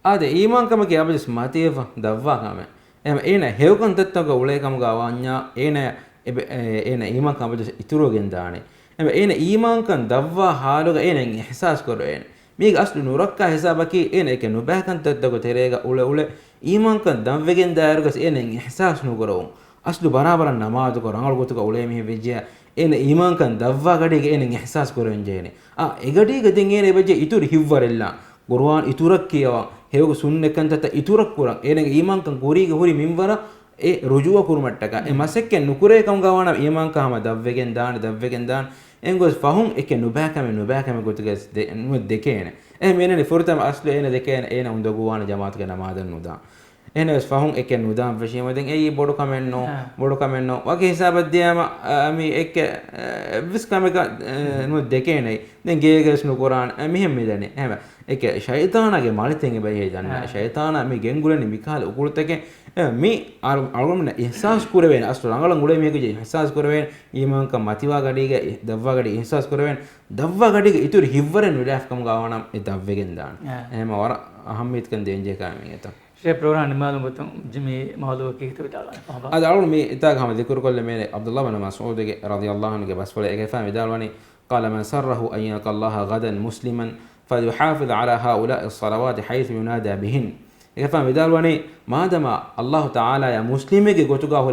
ade iman kamake abis mateva davwa kame ena hewkan tattaga ulekam ga wanya ena iman kam abis iturogen daane ena iman kan davwa haluga ena ihsas koro ena mig aslu nurakka hisabaki ena eke nubakan tattaga terega ule iman kan damvegen daarugas ena ihsas nu koro aslu barabaran namaz ko rangal gotuga ule mi vejja ena iman kan davwa gadige ena ihsas koro enjene egadi gadin ena beje ituri hivwarella Qur'an iturak kiyawa hewgo sunne kan tata iturak kuran ene iman kan goriga huri minwara rujuwa kurumattaka masekken nukure kam gawana iman ka hama davvegen daan engos fahum eke nubakame gotuges dekene menene furtam aslu ene dekene ene undoguwana jamaat ga namadan nuda ene fahum eke nuda veshima den bodu kamenno wage hisabad diyama ami eke viskameka nu dekene den geges nu Qur'an mihem medane eke shaytanage malitenge baye janna shaytana me gengulani mikale ukulteke mi algomna ihsas kurwen aslu rangalan gule mege ihsas kurwen iman ka matiwa gadige davwa gadi ihsas kurwen davwa gadige ituri hivvaren vidaf kam gawana e davvegen dan ehma wara ahammit kan denje ka mi eta she program nimalum gotum jimi mahlu ki to dala ad algom mi eta kam dhikr kolle me Abdullah bin Mas'ud radiyallahu anhu ge basfale eke fami dalwani qala man sarrahu an yalqa Allah gadan musliman فليحافظ على هؤلاء الصلوات حيث ينادى بهن إذا بدالوني ما دام الله تعالى يا مسلمي جوتوغا هو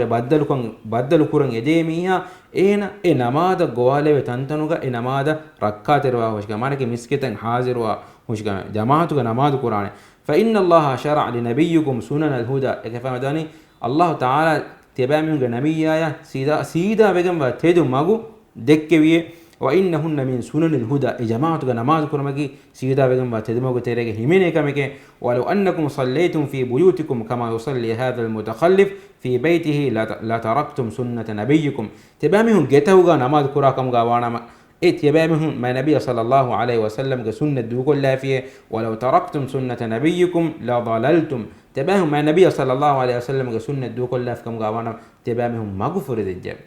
بدل كورن يديميها إن نماذا قوالة وتنتنوغا إن نماذا ركعت روا وشكا مانك مسكتن حاضر وشكا جماعتوغا نماذ قرآن فإن الله شرع لنبيكم سنن الهدى إذا بداني الله تعالى تبامي نبيا سيدا بيجم تيدو ماغو دكويه وإنهن من سنن الهدى جماعة نماز كرمكي سيدا بيغم وتدمغ تيريك هميني كمكي ولو أنكم صليتم في بيوتكم كما يصلي هذا المتخلف في بيته لتركتم سنة نبيكم تبامهم جتوغا نماز كراكم غوانا تبامهم ما نبي صلى الله عليه وسلم كسنة دوكو لا فيه ولو تركتم سنة نبيكم لضللتم تبامهم ما نبي صلى الله عليه وسلم كسنة دوكو لا فيكم غوانا تبامهم مغفور الجب